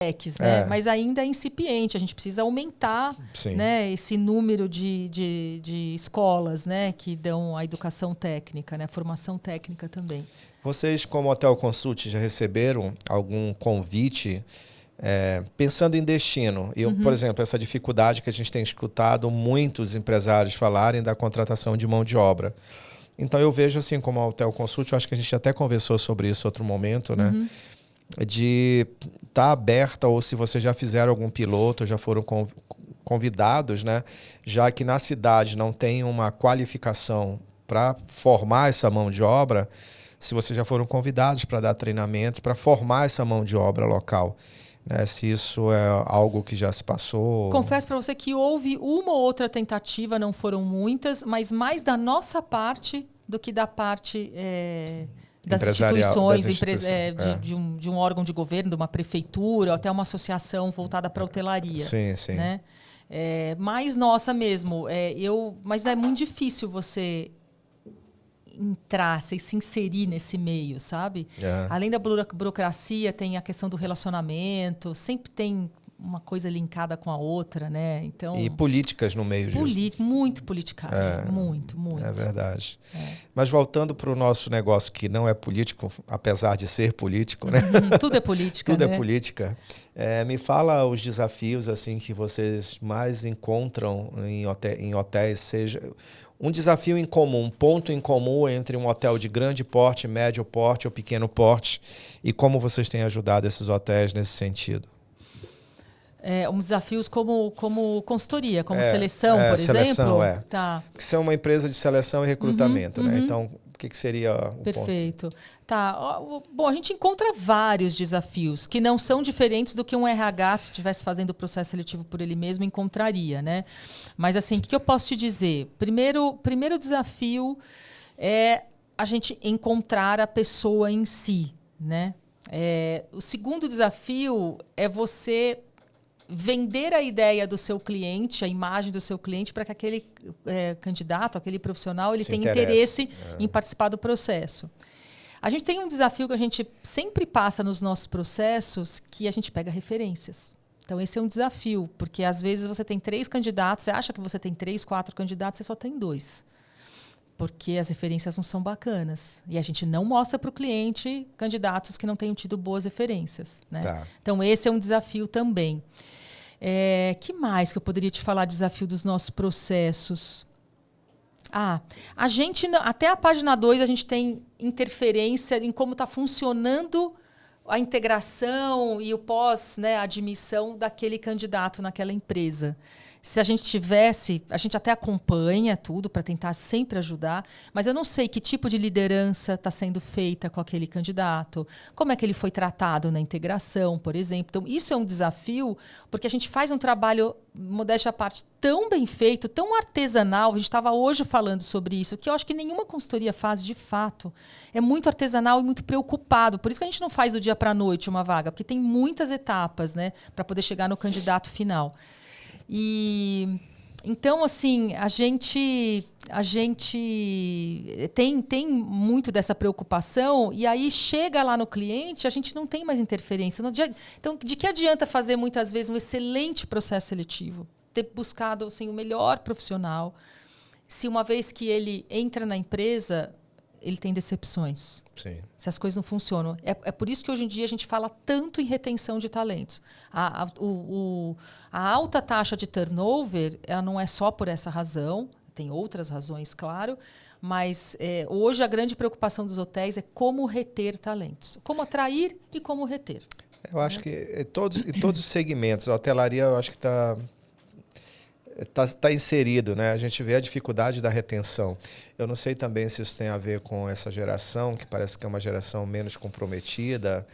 né? Mas ainda é incipiente, a gente precisa aumentar, né, esse número de escolas, né, que dão a educação técnica, né, a formação técnica também. Vocês, como Hotel Consult, já receberam algum convite pensando em destino? Por exemplo, essa dificuldade que a gente tem escutado muitos empresários falarem da contratação de mão de obra. Então eu vejo assim como a Hotel Consult, eu acho que a gente até conversou sobre isso em outro momento, né? De estar aberta, ou se vocês já fizeram algum piloto, já foram convidados, né? Já que na cidade não tem uma qualificação para formar essa mão de obra, se vocês já foram convidados para dar treinamentos, para formar essa mão de obra local. Né? Se isso é algo que já se passou. Confesso para você que houve uma ou outra tentativa, não foram muitas, mas mais da nossa parte do que da parte das instituições, de um órgão de governo, de uma prefeitura, ou até uma associação voltada para a hotelaria. Sim, sim. Né? Mais nossa mesmo. Mas é muito difícil você entrar, se inserir nesse meio, sabe? Além da burocracia, tem a questão do relacionamento, sempre tem uma coisa linkada com a outra, né? Então, e políticas no meio disso. Muito politicagem, muito. É verdade. Mas voltando para o nosso negócio, que não é político, apesar de ser político, né? Tudo é política, Tudo né? é política. Me fala os desafios assim que vocês mais encontram em hotéis, seja um desafio em comum, um ponto em comum entre um hotel de grande porte, médio porte ou pequeno porte, e como vocês têm ajudado esses hotéis nesse sentido? Uns desafios como consultoria, como seleção, por seleção, exemplo? Tá. Que são uma empresa de seleção e recrutamento, né? Então, o que seria o Perfeito. ponto? Tá. Bom, a gente encontra vários desafios que não são diferentes do que um RH, se estivesse fazendo o processo seletivo por ele mesmo, encontraria, né? Mas, assim, o que eu posso te dizer? Primeiro desafio é a gente encontrar a pessoa em si, né? O segundo desafio é você vender a ideia do seu cliente, a imagem do seu cliente, para que aquele candidato, aquele profissional, ele tenha interesse em participar do processo. A gente tem um desafio que a gente sempre passa nos nossos processos, que a gente pega referências. Então, esse é um desafio, porque às vezes você tem 3 candidatos, você acha que você tem 3, 4 candidatos, você só tem 2. Porque as referências não são bacanas. E a gente não mostra para o cliente candidatos que não tenham tido boas referências. Né? Tá. Então, esse é um desafio também. Que mais que eu poderia te falar? Desafio dos nossos processos. A gente, até a página 2, a gente tem interferência em como está funcionando a integração e o pós, né, admissão daquele candidato naquela empresa. Se a gente tivesse, a gente até acompanha tudo para tentar sempre ajudar, mas eu não sei que tipo de liderança está sendo feita com aquele candidato, como é que ele foi tratado na integração, por exemplo. Então, isso é um desafio, porque a gente faz um trabalho, modéstia à parte, tão bem feito, tão artesanal. A gente estava hoje falando sobre isso, que eu acho que nenhuma consultoria faz de fato. É muito artesanal e muito preocupado. Por isso que a gente não faz do dia para a noite uma vaga, porque tem muitas etapas, né, para poder chegar no candidato final. Então, assim, a gente tem muito dessa preocupação, e aí chega lá no cliente, a gente não tem mais interferência. Então, de que adianta fazer muitas vezes um excelente processo seletivo, ter buscado assim, o melhor profissional, se uma vez que ele entra na empresa, ele tem decepções. Sim. Se as coisas não funcionam. É por isso que hoje em dia a gente fala tanto em retenção de talentos. A alta taxa de turnover, ela não é só por essa razão, tem outras razões, claro, mas hoje a grande preocupação dos hotéis é como reter talentos. Como atrair e como reter. Eu acho que em todos os segmentos, a hotelaria eu acho que está inserido, né? A gente vê a dificuldade da retenção. Eu não sei também se isso tem a ver com essa geração, que parece que é uma geração menos comprometida,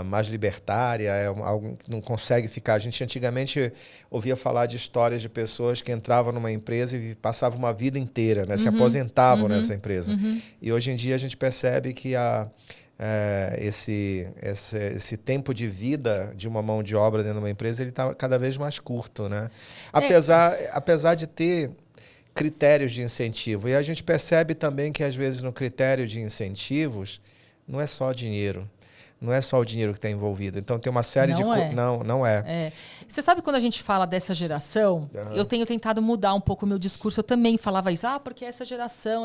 mais libertária, algo que não consegue ficar. A gente antigamente ouvia falar de histórias de pessoas que entravam numa empresa e passavam uma vida inteira, né? Se aposentavam nessa empresa. E hoje em dia a gente percebe que esse tempo de vida de uma mão de obra dentro de uma empresa, ele está cada vez mais curto, né? Apesar de ter critérios de incentivo. E a gente percebe também que, às vezes, no critério de incentivos, não é só dinheiro. Não é só o dinheiro que está envolvido. Então, tem uma série de... Não é. Você sabe, quando a gente fala dessa geração, eu tenho tentado mudar um pouco o meu discurso. Eu também falava isso. Porque essa geração...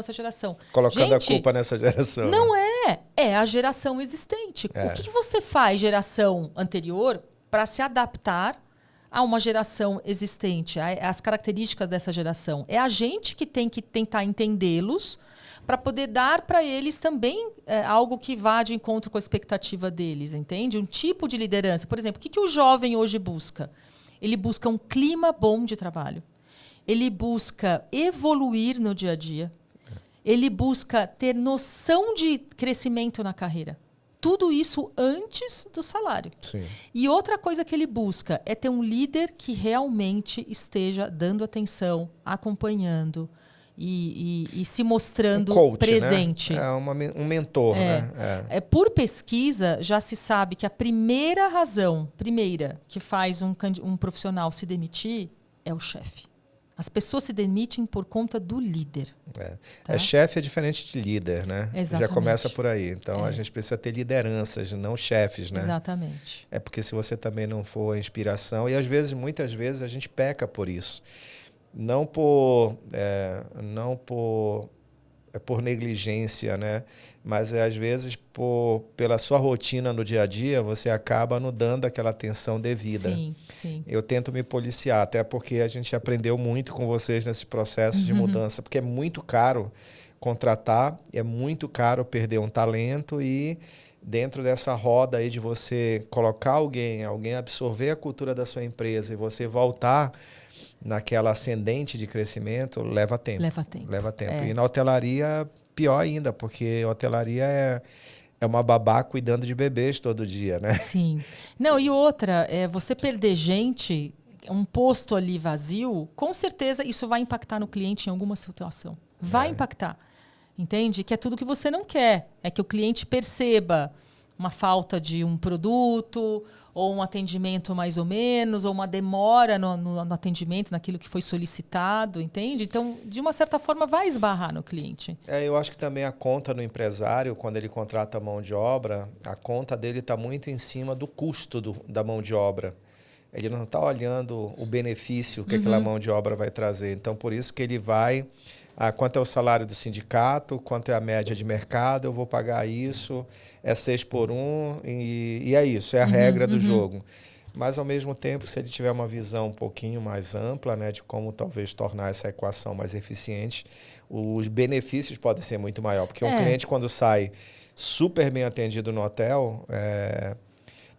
Colocando a culpa nessa geração. Não é. É a geração existente. O que você faz, geração anterior, para se adaptar a uma geração existente, as características dessa geração? É a gente que tem que tentar entendê-los para poder dar para eles também algo que vá de encontro com a expectativa deles, entende? Um tipo de liderança. Por exemplo, o que o jovem hoje busca? Ele busca um clima bom de trabalho. Ele busca evoluir no dia a dia. Ele busca ter noção de crescimento na carreira. Tudo isso antes do salário. Sim. E outra coisa que ele busca é ter um líder que realmente esteja dando atenção, acompanhando e se mostrando coach, presente. Né? Um mentor. Né? Por pesquisa, já se sabe que a primeira razão que faz um profissional se demitir é o chefe. As pessoas se demitem por conta do líder. Tá? Chefe é diferente de líder, né? Exatamente. Já começa por aí. Então, a gente precisa ter lideranças, não chefes, né? Exatamente. Porque se você também não for inspiração... E, muitas vezes, a gente peca por isso. Não por negligência, né? Mas às vezes pela sua rotina no dia a dia, você acaba não dando aquela atenção devida. Sim. Eu tento me policiar, até porque a gente aprendeu muito com vocês nesse processo de mudança, porque é muito caro contratar, é muito caro perder um talento e dentro dessa roda aí de você colocar alguém absorver a cultura da sua empresa e você voltar naquela ascendente de crescimento, leva tempo. E na hotelaria, pior ainda, porque a hotelaria é uma babá cuidando de bebês todo dia, né? Sim. Não, e outra, você perder gente, um posto ali vazio, com certeza isso vai impactar no cliente em alguma situação. Vai impactar. Entende? Que é tudo que você não quer. É que o cliente perceba uma falta de um produto, ou um atendimento mais ou menos, ou uma demora no atendimento, naquilo que foi solicitado, entende? Então, de uma certa forma, vai esbarrar no cliente. Eu acho que também a conta no empresário, quando ele contrata mão de obra, a conta dele está muito em cima do custo da mão de obra. Ele não está olhando o benefício que aquela mão de obra vai trazer. Então, por isso que ele vai... quanto é o salário do sindicato, quanto é a média de mercado, eu vou pagar isso, é 6 por 1 e é isso, é a regra do jogo. Mas, ao mesmo tempo, se ele tiver uma visão um pouquinho mais ampla, né, de como talvez tornar essa equação mais eficiente, os benefícios podem ser muito maiores. Porque um cliente, quando sai super bem atendido no hotel...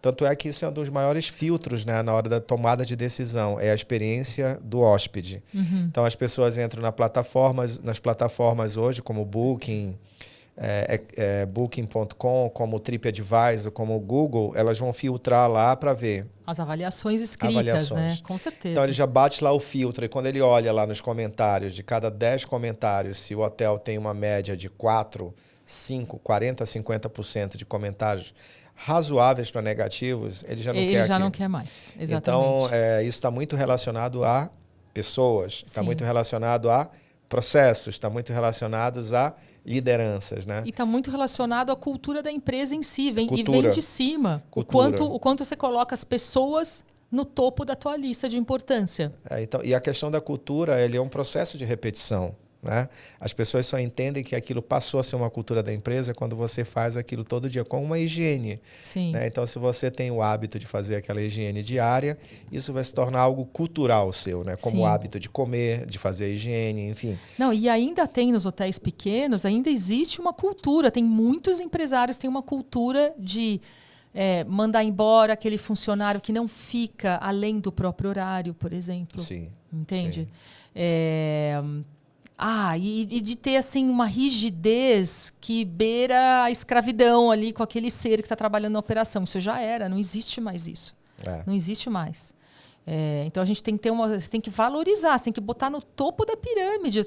Tanto é que isso é um dos maiores filtros, né, na hora da tomada de decisão, é a experiência do hóspede. Então, as pessoas entram nas plataformas hoje, como Booking, Booking.com, como TripAdvisor, como o Google, elas vão filtrar lá para ver. As avaliações escritas, né? Com certeza. Então, ele já bate lá o filtro e quando ele olha lá nos comentários, de cada 10 comentários, se o hotel tem uma média de 4, 5, 40, 50% de comentários razoáveis para negativos, ele já não quer aquilo. Ele já não quer mais, exatamente. Então, isso está muito relacionado a pessoas, está muito relacionado a processos, está muito relacionado a lideranças, né? E está muito relacionado à cultura da empresa em si, vem de cima. O quanto você coloca as pessoas no topo da tua lista de importância. Então, e a questão da cultura, ele é um processo de repetição. Né? As pessoas só entendem que aquilo passou a ser uma cultura da empresa quando você faz aquilo todo dia com uma higiene. Sim. Né? Então, se você tem o hábito de fazer aquela higiene diária, isso vai se tornar algo cultural seu, né? Como o hábito de comer, de fazer a higiene, enfim. Não, e ainda tem nos hotéis pequenos, ainda existe uma cultura. Tem muitos empresários que têm uma cultura de mandar embora aquele funcionário que não fica além do próprio horário, por exemplo. Sim. Entende? Sim. E de ter assim uma rigidez que beira a escravidão ali com aquele ser que está trabalhando na operação. Isso já era, não existe mais isso. Não existe mais. Então a gente tem que você tem que valorizar, você tem que botar no topo da pirâmide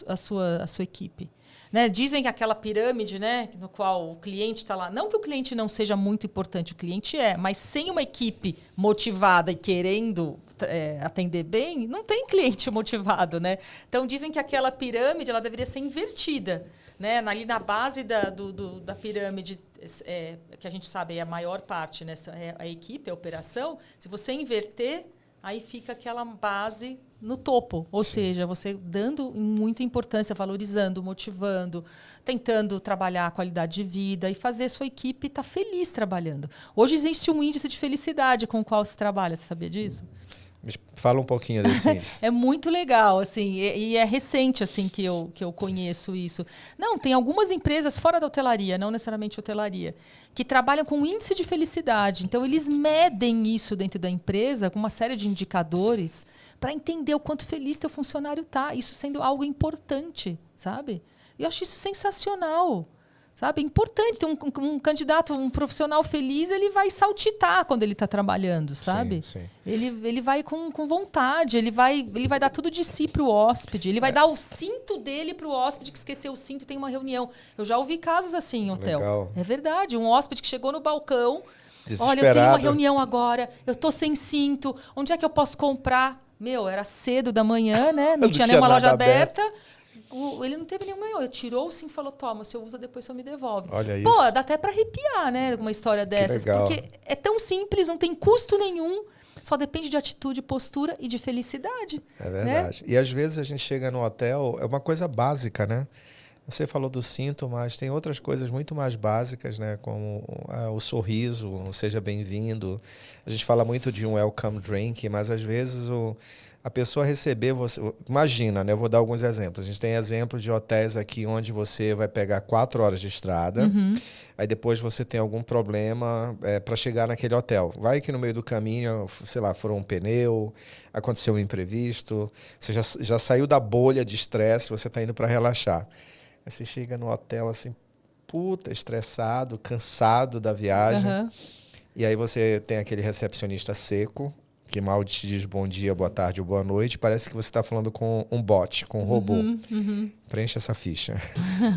a sua equipe. Né? Dizem que aquela pirâmide, né, no qual o cliente está lá, não que o cliente não seja muito importante, o cliente mas sem uma equipe motivada e querendo atender bem, não tem cliente motivado, né? Então dizem que aquela pirâmide ela deveria ser invertida. né, ali na base da pirâmide, que a gente sabe é a maior parte, né, é a equipe, a operação, se você inverter, aí fica aquela base no topo. Ou seja, você dando muita importância, valorizando, motivando, tentando trabalhar a qualidade de vida e fazer a sua equipe estar feliz trabalhando. Hoje existe um índice de felicidade com o qual se trabalha. Você sabia disso? Fala um pouquinho desse índice. É muito legal, assim, e é recente assim que eu conheço isso. Não, tem algumas empresas fora da hotelaria, não necessariamente hotelaria, que trabalham com índice de felicidade. Então, eles medem isso dentro da empresa com uma série de indicadores para entender o quanto feliz teu funcionário está. Isso sendo algo importante, sabe? E eu acho isso sensacional. Sabe? É importante ter um candidato, um profissional feliz, ele vai saltitar quando ele está trabalhando, sabe? Sim, sim. Ele vai com vontade, ele vai dar tudo de si para o hóspede, ele vai dar o cinto dele para o hóspede que esqueceu o cinto e tem uma reunião. Eu já ouvi casos assim em hotel. Legal. É verdade, um hóspede que chegou no balcão, olha, eu tenho uma reunião agora, eu estou sem cinto, onde é que eu posso comprar? Meu, era cedo da manhã, né? Não tinha nenhuma loja aberta. Ele não teve nenhuma. Ele tirou o cinto e falou: toma, você usa, depois você me devolve. Olha Pô, isso. dá até para arrepiar, né? Uma história dessas. Porque é tão simples, não tem custo nenhum. Só depende de atitude, postura e de felicidade. É verdade. Né? E às vezes a gente chega no hotel, é uma coisa básica, né? Você falou do cinto, mas tem outras coisas muito mais básicas, né? Como o sorriso, seja bem-vindo. A gente fala muito de um welcome drink, mas às vezes a pessoa receber você... Imagina, né? Eu vou dar alguns exemplos. A gente tem exemplos de hotéis aqui onde você vai pegar 4 horas de estrada, aí depois você tem algum problema para chegar naquele hotel. Vai que no meio do caminho, sei lá, furou um pneu, aconteceu um imprevisto, você já saiu da bolha de estresse, você está indo para relaxar. Aí você chega no hotel assim, puta, estressado, cansado da viagem, e aí você tem aquele recepcionista seco, que mal te diz bom dia, boa tarde ou boa noite, parece que você está falando com um bot, com um robô. Preencha essa ficha.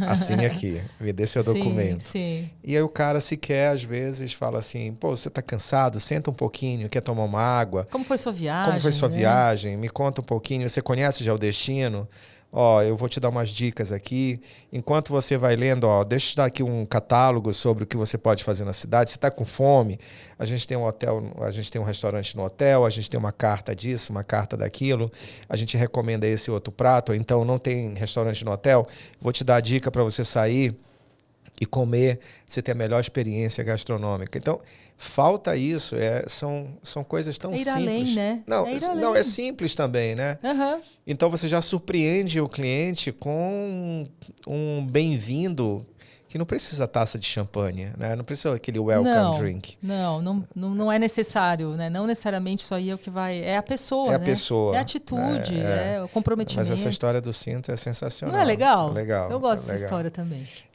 Assine aqui, me dê seu documento. Sim. E aí o cara sequer, às vezes, fala assim, pô, você está cansado? Senta um pouquinho, quer tomar uma água? Como foi sua viagem? Como foi sua viagem? Me conta um pouquinho. Você conhece já o destino? Ó, eu vou te dar umas dicas aqui. Enquanto você vai lendo, ó, deixa eu te dar aqui um catálogo sobre o que você pode fazer na cidade. Você está com fome? A gente tem um hotel, a gente tem um restaurante no hotel, a gente tem uma carta disso, uma carta daquilo. A gente recomenda esse outro prato. Ou então não tem restaurante no hotel. Vou te dar a dica para você sair e comer, você ter a melhor experiência gastronômica. Então, falta isso. São coisas tão simples. Além, né? Não, é simples também, né? Então, você já surpreende o cliente com um bem-vindo que não precisa taça de champanhe, né? Não precisa aquele welcome drink. Não é necessário, né? Não necessariamente isso aí é o que vai... É a pessoa, a pessoa. É a atitude, é o comprometimento. Mas essa história do cinto é sensacional. Não é legal? Legal. Eu gosto dessa história também.